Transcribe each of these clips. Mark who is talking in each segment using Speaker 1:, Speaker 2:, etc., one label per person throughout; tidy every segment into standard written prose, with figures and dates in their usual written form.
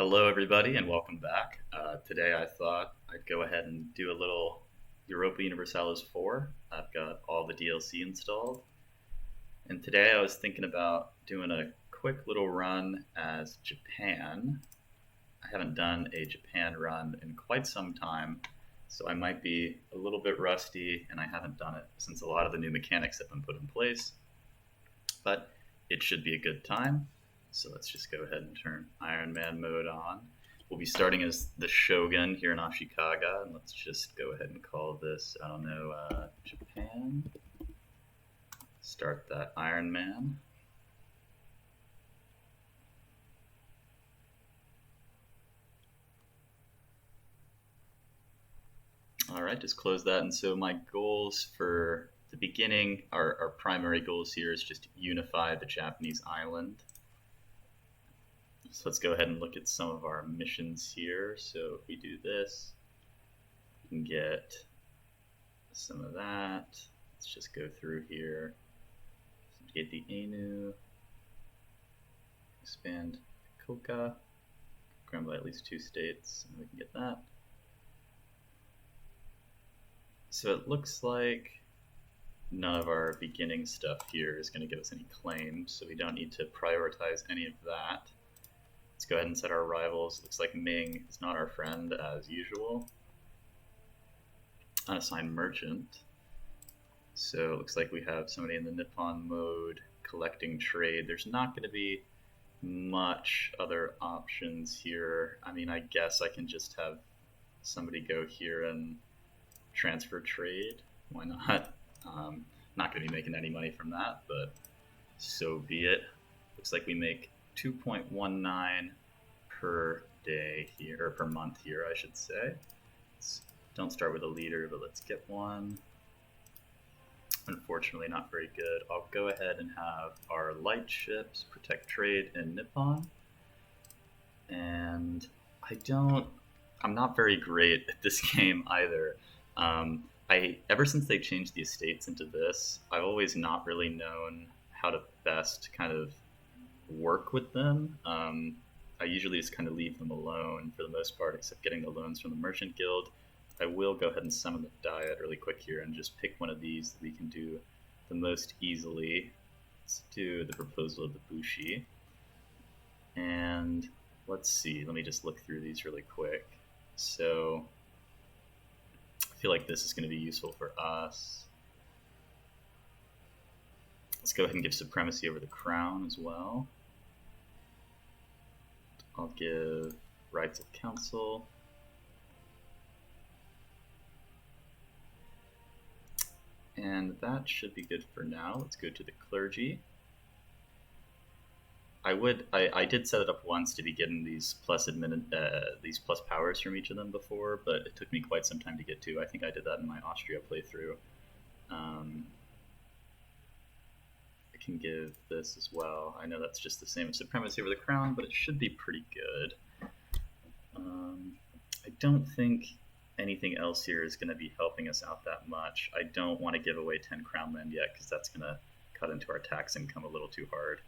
Speaker 1: Hello, everybody, and welcome back. Today, I thought I'd go ahead and do a little Europa Universalis 4. I've got all the DLC installed, and today I was thinking about doing a quick little run as Japan. I haven't done a Japan run in quite some time, so I might be a little bit rusty, and I haven't done it since a lot of the new mechanics have been put in place, but it should be a good time. So let's just go ahead and turn Iron Man mode on. We'll be starting as the Shogun here in Ashikaga, and let's just go ahead and call this, I don't know, Japan. Start that Iron Man. All right, just close that. And so my goals for the beginning, our primary goals here is just unify the Japanese island. So let's go ahead and look at some of our missions here. So if we do this, we can get some of that. Let's just go through here. Get the Anu. Expand Koka. Grab by at least 2 states, and we can get that. So it looks like none of our beginning stuff here is going to give us any claims, so we don't need to prioritize any of that. Let's go ahead and set our rivals. Looks like Ming is not our friend as usual. Unassigned merchant. So it looks like we have somebody in the Nippon mode collecting trade. There's not going to be much other options here. I mean, I guess I can just have somebody go here and transfer trade. Why not? Not going to be making any money from that, but so be it. Looks like we make 2.19 per day here, or per month here, I should say. Don't start with a leader, but let's get one. Unfortunately, not very good. I'll go ahead and have our light ships protect trade in Nippon. And I'm not very great at this game either. Ever since they changed the estates into this, I've always not really known how to best kind of work with them. I usually just kind of leave them alone for the most part, except getting the loans from the Merchant Guild. I will go ahead and summon the Diet really quick here and just pick one of these that we can do the most easily. Let's do the proposal of the Bushi. And let's see, let me just look through these really quick. So I feel like this is going to be useful for us. Let's go ahead and give supremacy over the crown as well. I'll give rights of council. And that should be good for now. Let's go to the clergy. I did set it up once to be getting these plus powers from each of them before, but it took me quite some time to get to. I think I did that in my Austria playthrough. I can give this as well. I know that's just the same as supremacy over the crown, but it should be pretty good. I don't think anything else here is going to be helping us out that much. I don't want to give away 10 crown land yet because that's going to cut into our tax income a little too hard.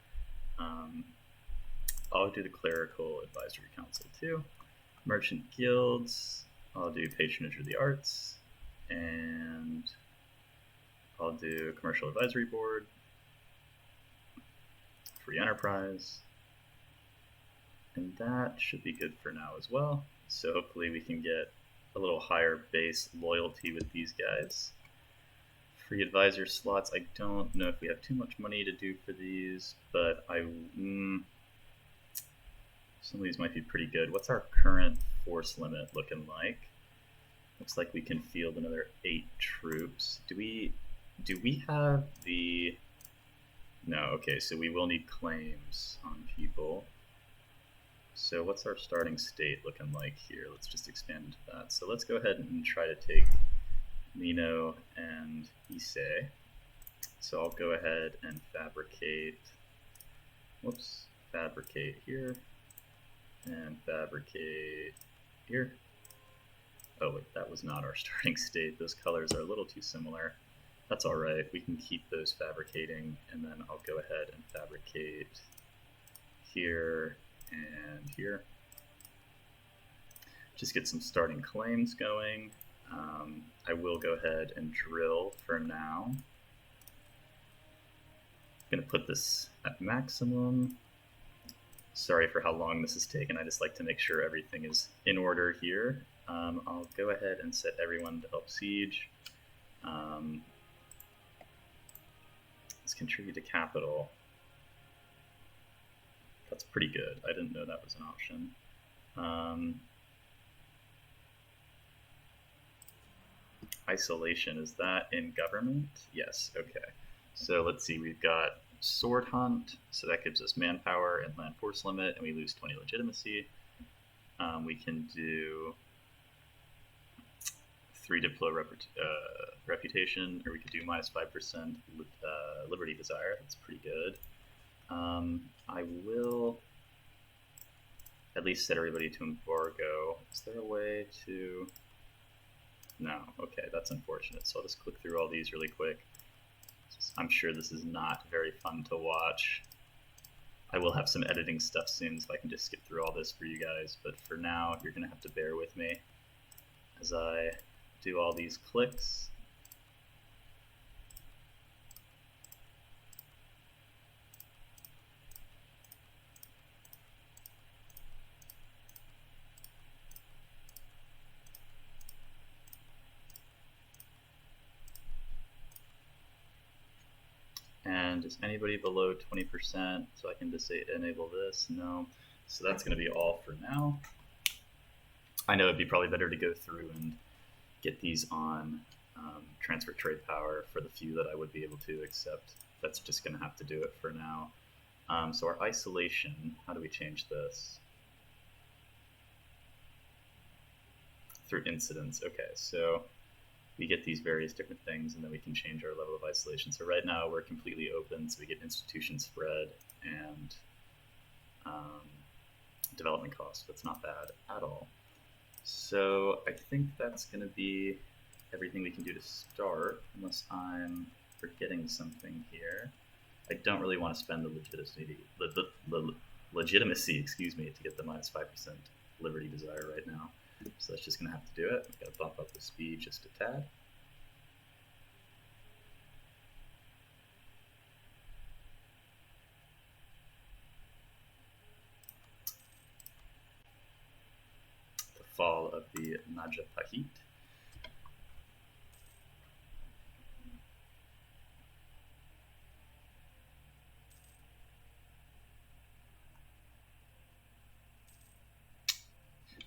Speaker 1: I'll do the clerical advisory council too. Merchant guilds, I'll do patronage of the arts, and I'll do commercial advisory board, free enterprise, and that should be good for now as well. So hopefully we can get a little higher base loyalty with these guys. Free advisor slots, I don't know if we have too much money to do for these, but some of these might be pretty good. What's our current force limit looking like? Looks like we can field another 8 troops. Do we have the... No, okay, so we will need claims on people. So what's our starting state looking like here? Let's just expand into that. So let's go ahead and try to take Mino and Issei. So I'll go ahead and fabricate here, and fabricate here. Oh wait, that was not our starting state. Those colors are a little too similar. That's all right. We can keep those fabricating, and then I'll go ahead and fabricate here and here. just get some starting claims going. I will go ahead and drill for now. I'm going to put this at maximum. Sorry for how long this has taken. I just like to make sure everything is in order here. I'll go ahead and set everyone to help siege. Let's contribute to capital. That's pretty good. I didn't know that was an option. Isolation, is that in government? Yes, okay. So let's see, we've got sword hunt, so that gives us manpower and land force limit, and we lose 20 legitimacy. We can do 3 diplo reputation, or we could do minus 5% liberty desire. That's pretty good. I will at least set everybody to embargo. Is there a way to... No, okay, that's unfortunate. So I'll just click through all these really quick. I'm sure this is not very fun to watch. I will have some editing stuff soon, so I can just skip through all this for you guys. But for now, you're going to have to bear with me as I do all these clicks. And is anybody below 20%? So I can just say enable this. No. So that's going to be all for now. I know it'd be probably better to go through and get these on transfer trade power for the few that I would be able to, except that's just going to have to do it for now. So our isolation, how do we change this? Through incidents. Okay, so we get these various different things, and then we can change our level of isolation. So right now we're completely open, so we get institution spread and development cost. That's not bad at all. So I think that's going to be everything we can do to start, unless I'm forgetting something here. I don't really want to spend the legitimacy, excuse me, to get the minus 5% liberty desire right now. So that's just going to have to do it. We've got to bump up the speed just a tad. The fall of the Majapahit.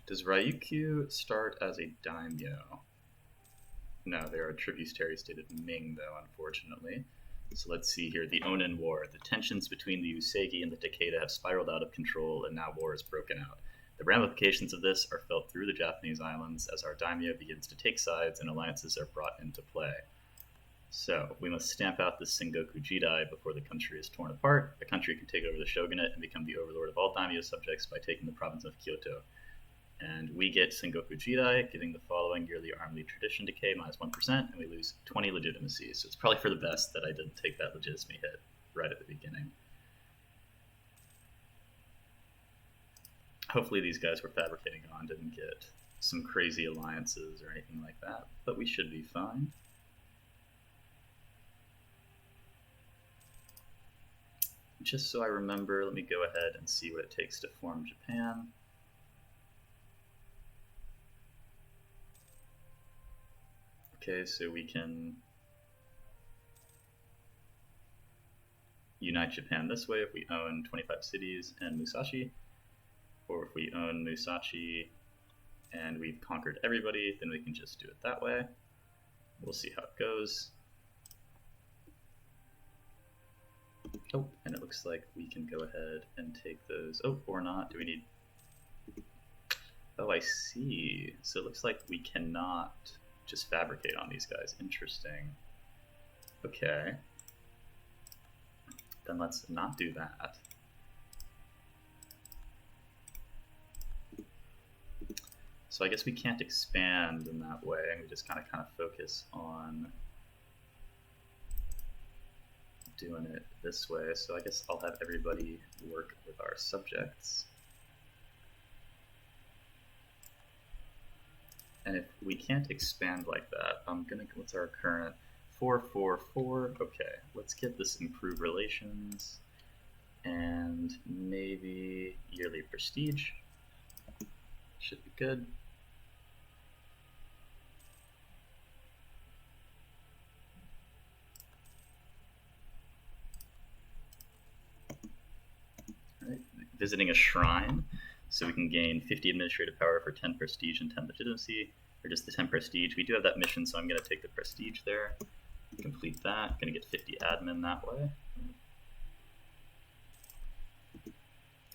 Speaker 1: Does Ryukyu start as a daimyo? No, they are a tributary state of Ming, though, unfortunately. So let's see here. The Onin War. The tensions between the Usagi and the Takeda have spiraled out of control, and now war is broken out. The ramifications of this are felt through the Japanese islands as our daimyo begins to take sides and alliances are brought into play. So, we must stamp out this Sengoku Jidai before the country is torn apart. The country can take over the shogunate and become the overlord of all daimyo subjects by taking the province of Kyoto. And we get Sengoku Jidai, getting the following yearly armed lead tradition decay minus 1%, and we lose 20 legitimacy. So it's probably for the best that I didn't take that legitimacy hit right at the beginning. Hopefully these guys we're fabricating on didn't get some crazy alliances or anything like that, but we should be fine. Just so I remember, let me go ahead and see what it takes to form Japan. Okay, so we can unite Japan this way if we own 25 cities and Musashi, or if we own Musashi and we've conquered everybody, then we can just do it that way. We'll see how it goes. Oh, and it looks like we can go ahead and take those. Oh, or not. Do we need... Oh, I see. So it looks like we cannot just fabricate on these guys. Interesting. Okay. Then let's not do that. So I guess we can't expand in that way, and we just kind of focus on doing it this way. So I guess I'll have everybody work with our subjects. And if we can't expand like that, what's our current 444? Okay, let's get this improve relations and maybe yearly prestige. Should be good. All right, visiting a shrine, so we can gain 50 administrative power for 10 prestige and 10 legitimacy, or just the 10 prestige. We do have that mission, so I'm going to take the prestige there. Complete that. Going to get 50 admin that way.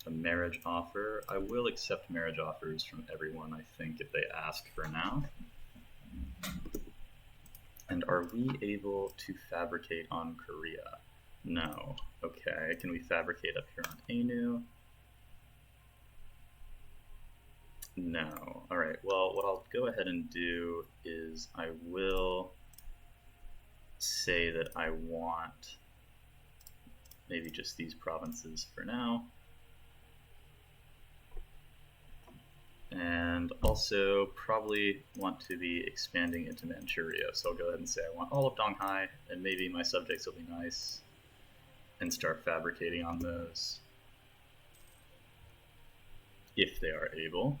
Speaker 1: A marriage offer. I will accept marriage offers from everyone, I think, if they ask for now. And are we able to fabricate on Korea? No. Okay, can we fabricate up here on Anu? No. Alright, well, what I'll go ahead and do is I will say that I want maybe just these provinces for now. And also probably want to be expanding into Manchuria. So I'll go ahead and say I want all of Donghai, and maybe my subjects will be nice and start fabricating on those if they are able.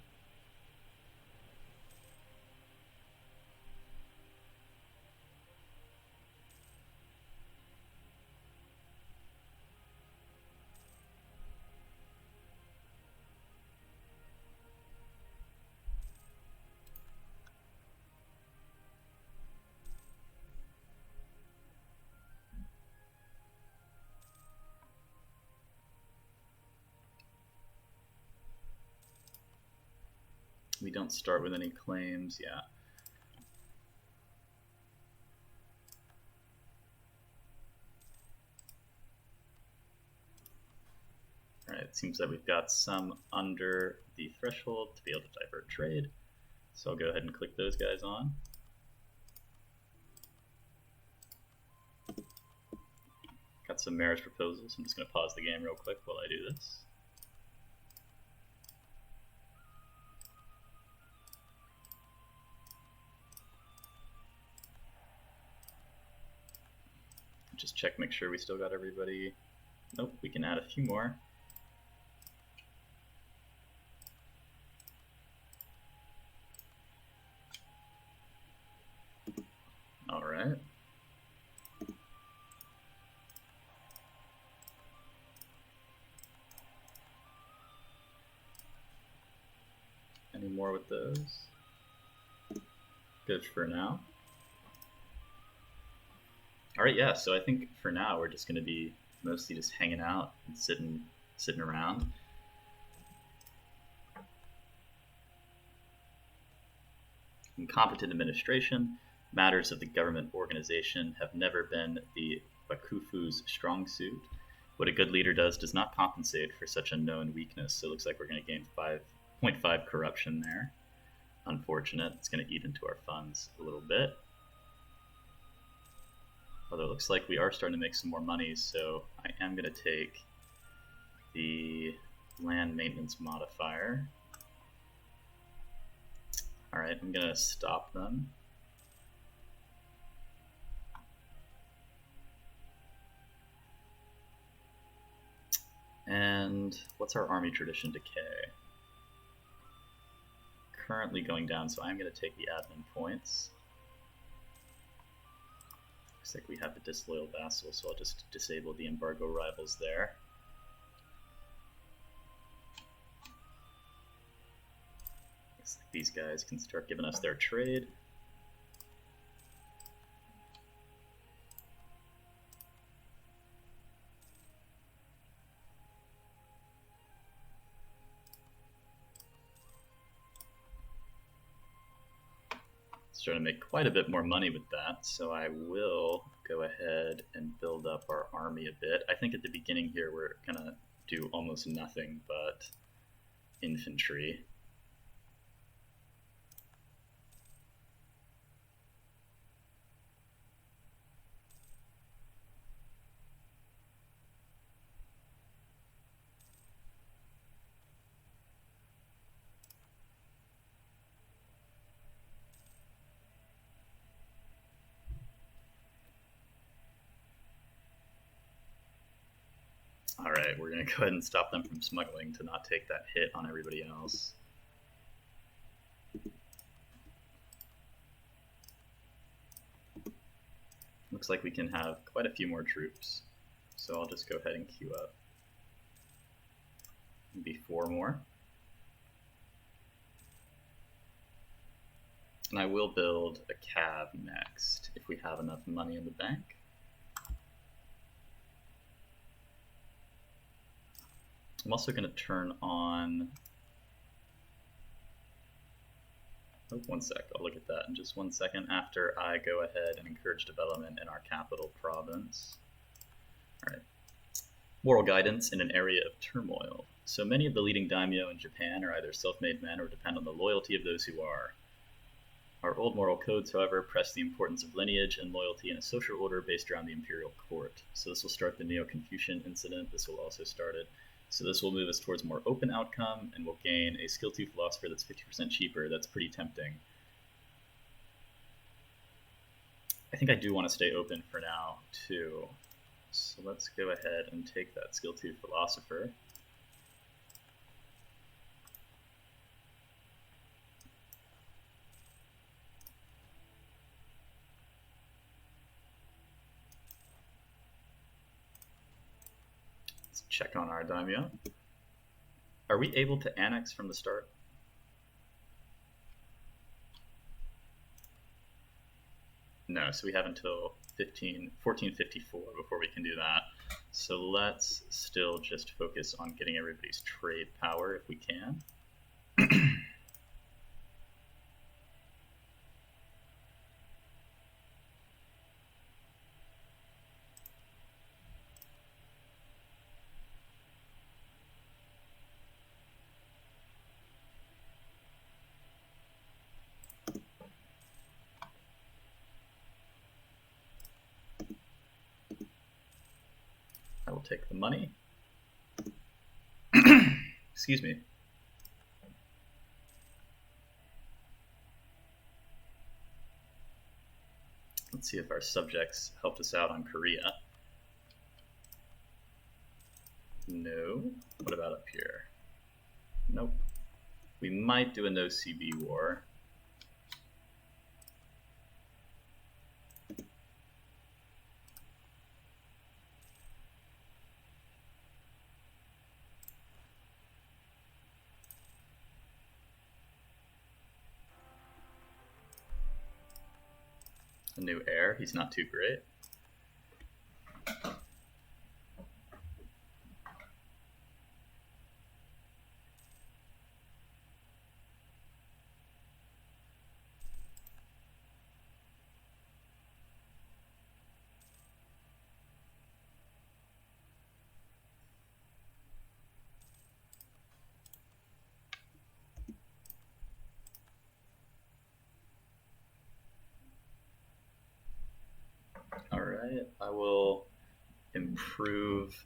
Speaker 1: We don't start with any claims, yeah. Alright, it seems that we've got some under the threshold to be able to divert trade. So I'll go ahead and click those guys on. Got some marriage proposals. I'm just going to pause the game real quick while I do this. Just check, make sure we still got everybody. Nope, we can add a few more. All right. Any more with those? Good for now. All right, yeah, so I think for now we're just going to be mostly just hanging out and sitting around. Incompetent administration, matters of the government organization have never been the Bakufu's strong suit. What a good leader does not compensate for such a known weakness. So it looks like we're going to gain 5.5 corruption there. Unfortunate. It's going to eat into our funds a little bit. Although it looks like we are starting to make some more money, so I am going to take the land maintenance modifier. Alright, I'm going to stop them. And what's our army tradition decay? Currently going down, so I'm going to take the admin points. Looks like we have the disloyal vassal, so I'll just disable the embargo rivals there. Looks like these guys can start giving us their trade. Starting to make quite a bit more money with that, so I will go ahead and build up our army a bit. I think at the beginning here we're gonna do almost nothing but infantry. Alright, we're going to go ahead and stop them from smuggling to not take that hit on everybody else. Looks like we can have quite a few more troops, so I'll just go ahead and queue up. Maybe 4 more. And I will build a cav next if we have enough money in the bank. I'm also going to turn on... Oh, 1 sec, I'll look at that in just 1 second after I go ahead and encourage development in our capital province. Alright. Moral guidance in an area of turmoil. So many of the leading daimyo in Japan are either self-made men or depend on the loyalty of those who are. Our old moral codes, however, press the importance of lineage and loyalty in a social order based around the imperial court. So this will start the Neo-Confucian incident. This will also start it. So this will move us towards a more open outcome, and we'll gain a skill 2 philosopher that's 50% cheaper. That's pretty tempting. I think I do want to stay open for now, too. So let's go ahead and take that skill 2 philosopher. Let's check on our daimyo. Are we able to annex from the start? No, so we have until 1454 before we can do that. So let's still just focus on getting everybody's trade power if we can. I will take the money. Excuse me. Let's see if our subjects helped us out on Korea. No. What about up here? Nope. We might do a no CB war. A new heir, he's not too great. Alright, I will improve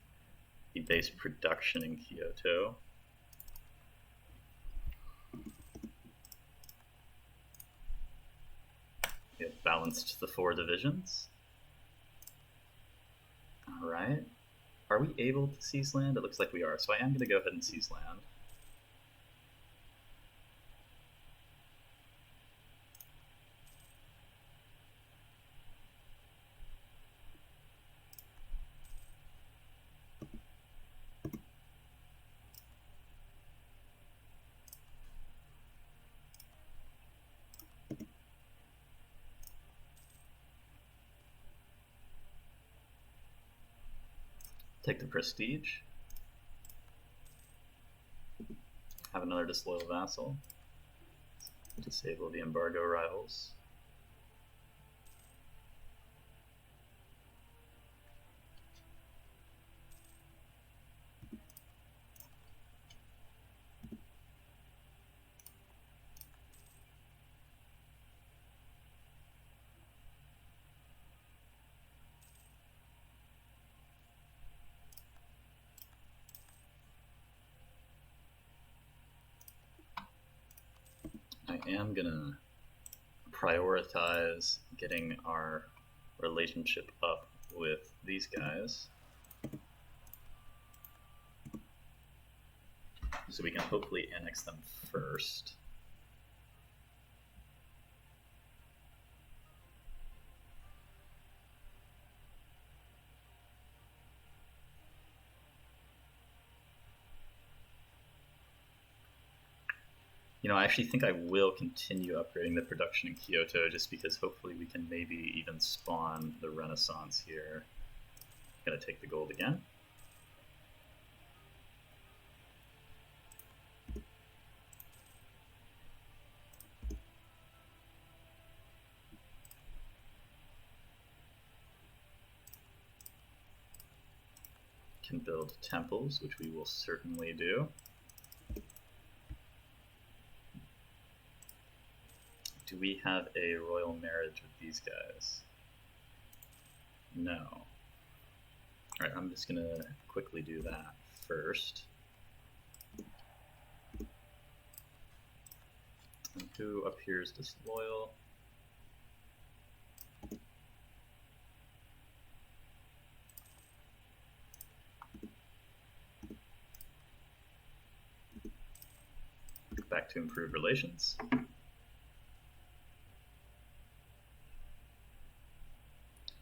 Speaker 1: the base production in Kyoto. We have balanced the 4 divisions. Alright. Are we able to seize land? It looks like we are, so I am going to go ahead and seize land. Take the prestige. Have another disloyal vassal. Disable the embargo rivals. I am gonna prioritize getting our relationship up with these guys. So we can hopefully annex them first. I actually think I will continue upgrading the production in Kyoto just because hopefully we can maybe even spawn the Renaissance here. Gonna take the gold again. Can build temples, which we will certainly do. Do we have a royal marriage with these guys? No. Alright, I'm just gonna quickly do that first. And who up here is disloyal? Back to improved relations.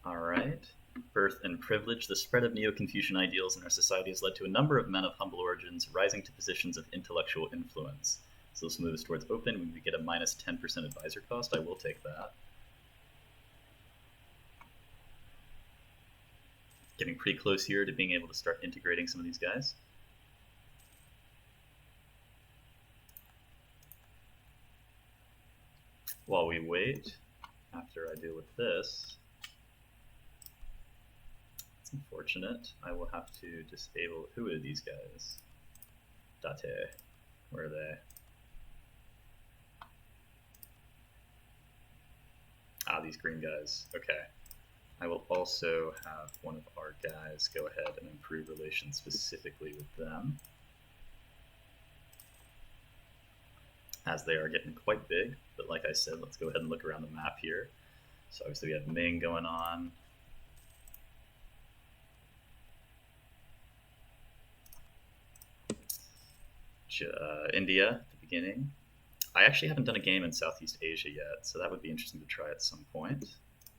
Speaker 1: Alright. Birth and privilege. The spread of Neo-Confucian ideals in our society has led to a number of men of humble origins rising to positions of intellectual influence. So this moves towards open. When we get a minus 10% advisor cost, I will take that. Getting pretty close here to being able to start integrating some of these guys. While we wait, after I deal with this, it's unfortunate. I will have to disable. Who are these guys? Date. Where are they? Ah, these green guys. Okay. I will also have one of our guys go ahead and improve relations specifically with them, as they are getting quite big. But like I said, let's go ahead and look around the map here. So obviously we have Ming going on. India at the beginning. I actually haven't done a game in Southeast Asia yet, so that would be interesting to try at some point.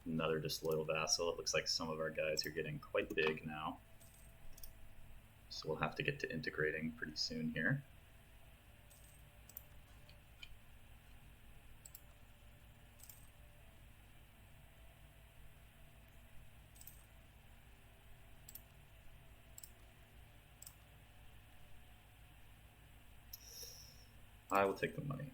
Speaker 1: Another disloyal vassal. It looks like some of our guys are getting quite big now. So we'll have to get to integrating pretty soon here. I will take the money.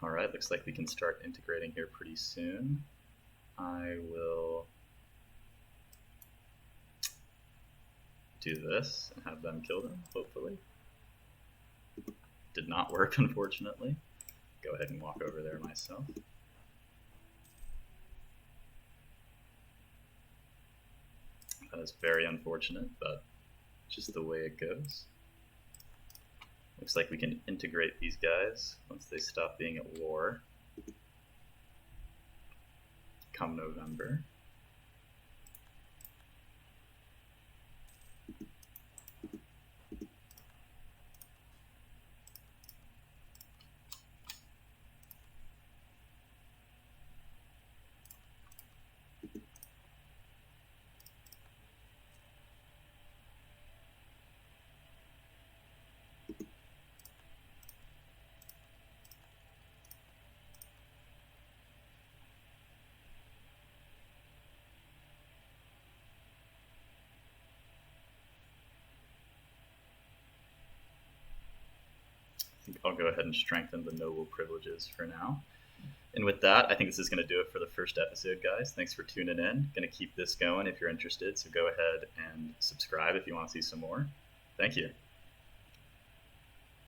Speaker 1: Alright, looks like we can start integrating here pretty soon. I will do this and have them kill them, hopefully. Did not work, unfortunately. Go ahead and walk over there myself. That is very unfortunate, but just the way it goes. Looks like we can integrate these guys once they stop being at war come November. I'll go ahead and strengthen the noble privileges for now. And with that, I think this is going to do it for the first episode, guys. Thanks for tuning in. Going to keep this going if you're interested, so go ahead and subscribe if you want to see some more. Thank you.